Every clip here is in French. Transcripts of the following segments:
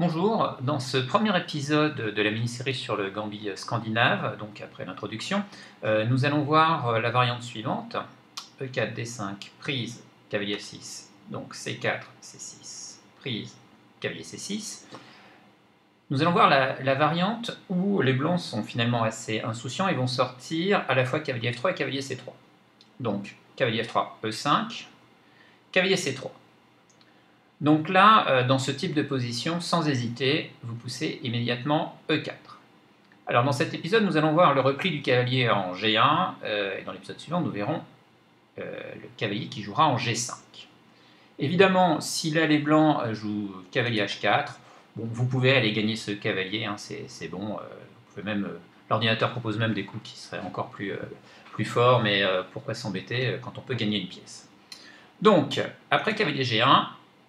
Bonjour, dans ce premier épisode de la mini-série sur le gambit scandinave, donc après l'introduction, nous allons voir la variante suivante, E4, D5, prise, cavalier F6, donc C4, C6, prise, cavalier C6. Nous allons voir la variante où les blancs sont finalement assez insouciants et vont sortir à la fois cavalier F3 et cavalier C3. Donc cavalier F3, E5, cavalier C3. Donc là, dans ce type de position, sans hésiter, vous poussez immédiatement E4. Alors dans cet épisode, nous allons voir le repli du cavalier en G1, et dans l'épisode suivant, nous verrons le cavalier qui jouera en G5. Évidemment, si là les blancs jouent cavalier H4, bon, vous pouvez aller gagner ce cavalier, hein, c'est bon. Vous pouvez même, l'ordinateur propose même des coups qui seraient encore plus forts, mais pourquoi s'embêter quand on peut gagner une pièce. Donc, après cavalier G1,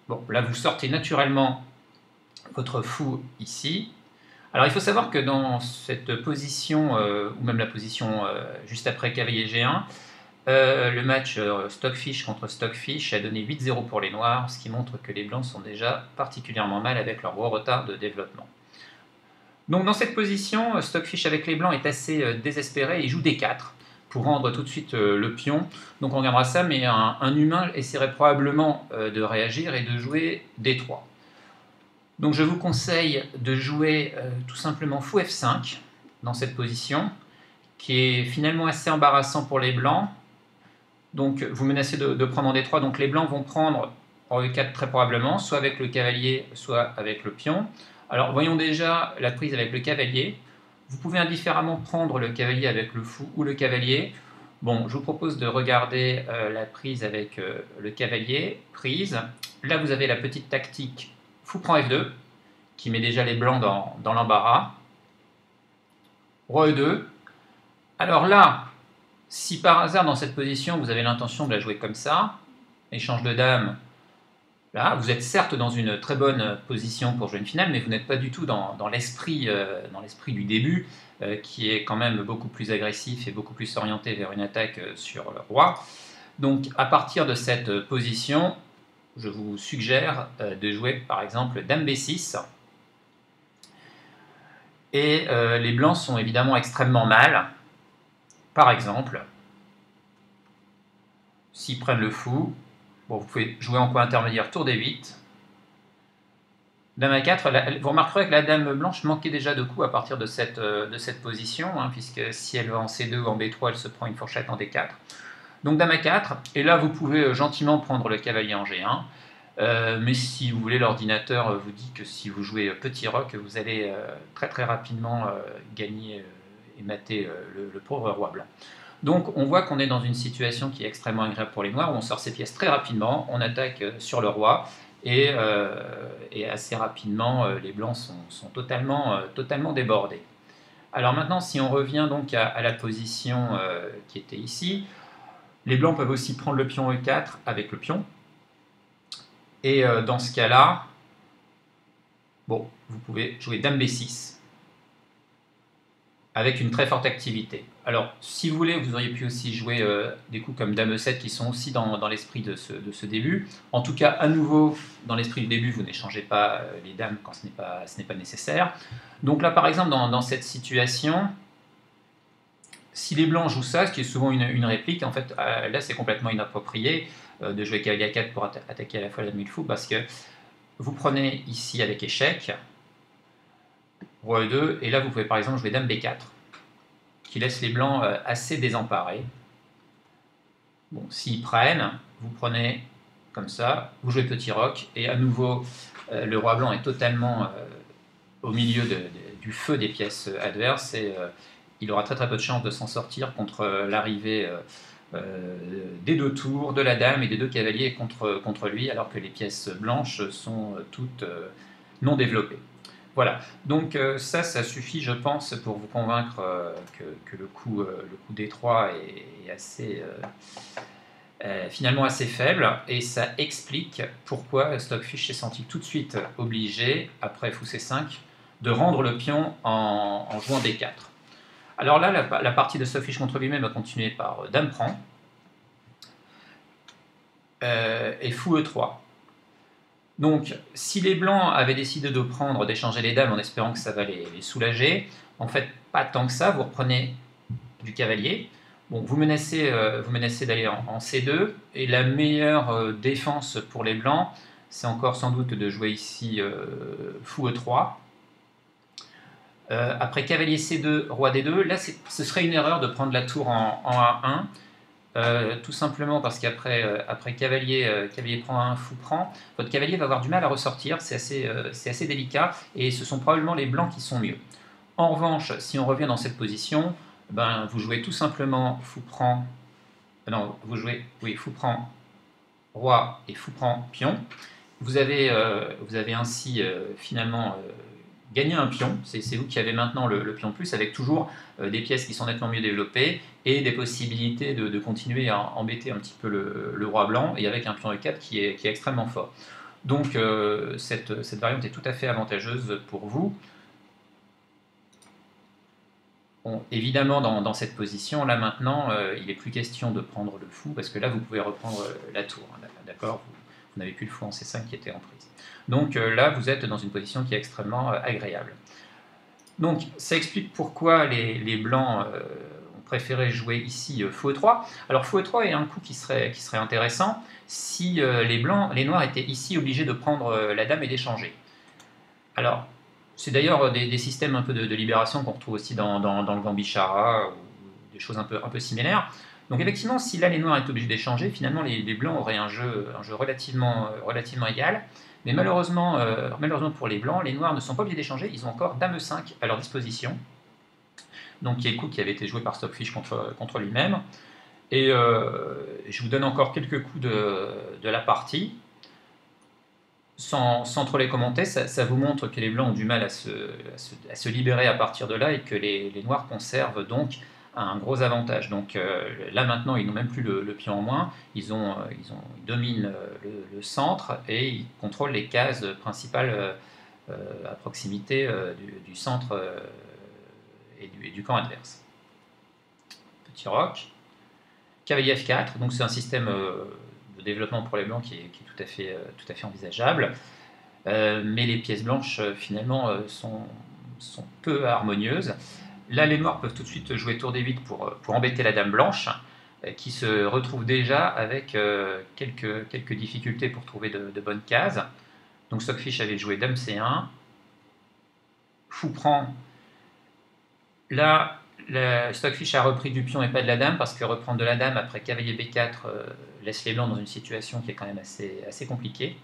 bon, là, vous sortez naturellement votre fou ici. Alors, il faut savoir que dans cette position, ou même la position juste après cavalier G1, le match Stockfish contre Stockfish a donné 8-0 pour les noirs, ce qui montre que les blancs sont déjà particulièrement mal avec leur gros retard de développement. Donc, dans cette position, Stockfish avec les blancs est assez désespéré, il joue D4 pour rendre tout de suite le pion. Donc on regardera ça, mais un humain essaierait probablement de réagir et de jouer D3. Donc je vous conseille de jouer tout simplement fou F5 dans cette position, qui est finalement assez embarrassant pour les blancs. Donc vous menacez de prendre en D3, donc les blancs vont prendre en E4 très probablement, soit avec le cavalier, soit avec le pion. Alors voyons déjà la prise avec le cavalier. Vous pouvez indifféremment prendre le cavalier avec le fou ou le cavalier. Bon, je vous propose de regarder la prise avec le cavalier, prise. Là, vous avez la petite tactique fou prend F2, qui met déjà les blancs dans l'embarras. Roi E2. Alors là, si par hasard, dans cette position, vous avez l'intention de la jouer comme ça, échange de dames, là, vous êtes certes dans une très bonne position pour jouer une finale, mais vous n'êtes pas du tout dans l'esprit du début, qui est quand même beaucoup plus agressif et beaucoup plus orienté vers une attaque sur le roi. Donc à partir de cette position, je vous suggère de jouer par exemple Dame B6. Et les blancs sont évidemment extrêmement mal. Par exemple, s'ils prennent le fou, bon, vous pouvez jouer en coin intermédiaire tour D8. Dame A4, vous remarquerez que la dame blanche manquait déjà de coups à partir de cette position, hein, puisque si elle va en C2 ou en B3, elle se prend une fourchette en D4. Donc Dame A4, et là vous pouvez gentiment prendre le cavalier en G1, mais si vous voulez, l'ordinateur vous dit que si vous jouez petit roc, vous allez très très rapidement gagner et mater le pauvre roi blanc. Donc on voit qu'on est dans une situation qui est extrêmement agréable pour les noirs, où on sort ses pièces très rapidement, on attaque sur le roi, et assez rapidement les blancs sont totalement débordés. Alors maintenant, si on revient donc à la position qui était ici, les blancs peuvent aussi prendre le pion E4 avec le pion, et dans ce cas-là, bon, vous pouvez jouer Dame B6, avec une très forte activité. Alors, si vous voulez, vous auriez pu aussi jouer des coups comme Dame E7 qui sont aussi dans l'esprit de ce début. En tout cas, à nouveau, dans l'esprit du début, vous n'échangez pas les dames quand ce n'est pas nécessaire. Donc là, par exemple, dans cette situation, si les blancs jouent ça, ce qui est souvent une réplique, en fait, là, c'est complètement inapproprié de jouer cavalier A4 pour attaquer à la fois la dame et le fou, parce que vous prenez ici avec échec, Roi E2, et là vous pouvez par exemple jouer Dame B4, qui laisse les blancs assez désemparés. Bon, s'ils prennent, vous prenez comme ça, vous jouez petit roc, et à nouveau, le roi blanc est totalement au milieu du feu des pièces adverses, et il aura très peu de chance de s'en sortir contre l'arrivée des deux tours, de la dame et des deux cavaliers contre lui, alors que les pièces blanches sont toutes non développées. Voilà, donc ça suffit, je pense, pour vous convaincre que le coup D3 est assez, finalement assez faible, et ça explique pourquoi Stockfish s'est senti tout de suite obligé, après fou C5, de rendre le pion en jouant D4. Alors là, la partie de Stockfish contre lui-même va continuer par Dame prend, et fou E3. Donc, si les blancs avaient décidé de prendre, d'échanger les dames en espérant que ça va les soulager, en fait, pas tant que ça, vous reprenez du cavalier. Bon, vous menacez d'aller en C2, et la meilleure défense pour les blancs, c'est encore sans doute de jouer ici fou E3. Après cavalier C2, roi D2, là ce serait une erreur de prendre la tour en A1. Tout simplement parce qu'après cavalier prend un, fou prend, votre cavalier va avoir du mal à ressortir, c'est assez délicat, et ce sont probablement les blancs qui sont mieux. En revanche, si on revient dans cette position, ben, vous jouez tout simplement fou prend, non, vous jouez, oui, fou prend roi et fou prend pion. Vous avez ainsi finalement gagner un pion, c'est vous qui avez maintenant le pion plus, avec toujours des pièces qui sont nettement mieux développées et des possibilités de continuer à embêter un petit peu le roi blanc, et avec un pion E4 qui est extrêmement fort. Donc cette variante est tout à fait avantageuse pour vous. Bon, évidemment, dans cette position, là maintenant, il n'est plus question de prendre le fou, parce que là, vous pouvez reprendre la tour, d'accord, vous n'avez plus le fou en C5 qui était en prise. Donc là, vous êtes dans une position qui est extrêmement agréable. Donc, ça explique pourquoi les blancs ont préféré jouer ici fou E3. Alors, fou E3 est un coup qui serait intéressant si les noirs étaient ici obligés de prendre la dame et d'échanger. Alors, c'est d'ailleurs des systèmes un peu de libération qu'on retrouve aussi dans le Gambit Chara, ou des choses un peu similaires. Donc effectivement, si là les noirs étaient obligés d'échanger, finalement les blancs auraient un jeu relativement égal. Mais malheureusement pour les blancs, les noirs ne sont pas obligés d'échanger, ils ont encore dame E5 à leur disposition. Donc qui est le coup qui avait été joué par Stockfish contre lui-même. Et je vous donne encore quelques coups de la partie. Sans trop les commenter, ça vous montre que les blancs ont du mal à se libérer à partir de là, et que les noirs conservent donc un gros avantage. Donc là maintenant, ils n'ont même plus le pion en moins, ils dominent le centre, et ils contrôlent les cases principales à proximité du centre et du camp adverse. Petit roc. Cavalier F4, donc c'est un système de développement pour les blancs qui est tout à fait envisageable. Mais les pièces blanches finalement sont peu harmonieuses. Là, les noirs peuvent tout de suite jouer tour D8 pour embêter la dame blanche, qui se retrouve déjà avec quelques difficultés pour trouver de bonnes cases. Donc Stockfish avait joué dame C1, fou prend. Là, Stockfish a repris du pion et pas de la dame, parce que reprendre de la dame après cavalier B4 laisse les blancs dans une situation qui est quand même assez compliquée.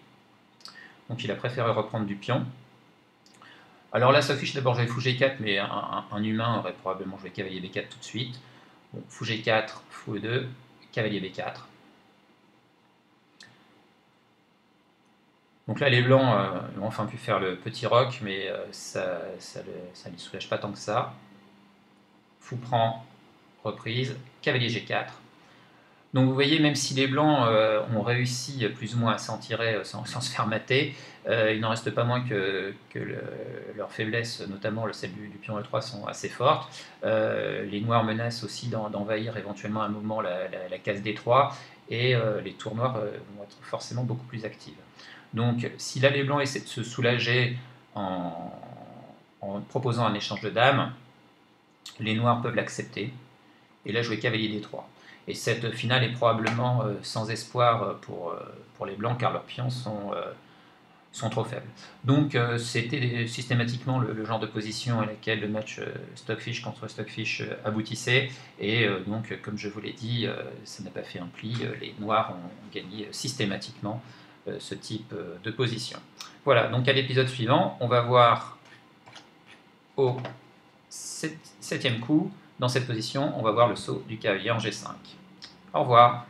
Donc il a préféré reprendre du pion. Alors là, Stockfish d'abord jouait fou G4, mais un humain aurait probablement joué cavalier B4 tout de suite. Bon, fou G4, fou E2, cavalier B4. Donc là, les blancs ont enfin pu faire le petit roc, mais ça ne les soulage pas tant que ça. Fou prend, reprise, cavalier G4. Donc vous voyez, même si les blancs ont réussi plus ou moins à s'en tirer sans se faire mater, il n'en reste pas moins que leurs faiblesses, notamment celle du pion E3, sont assez fortes. Les noirs menacent aussi d'envahir éventuellement à un moment la case D3, et les tours noirs vont être forcément beaucoup plus actives. Donc si là les blancs essaient de se soulager en proposant un échange de dames, les noirs peuvent l'accepter, et là jouer cavalier D3. Et cette finale est probablement sans espoir pour les blancs, car leurs pions sont trop faibles. Donc c'était systématiquement le genre de position à laquelle le match Stockfish contre Stockfish aboutissait, et donc comme je vous l'ai dit, ça n'a pas fait un pli, les noirs ont gagné systématiquement ce type de position. Voilà, donc à l'épisode suivant, on va voir au septième coup, dans cette position, on va voir le saut du cavalier en G5. Au revoir.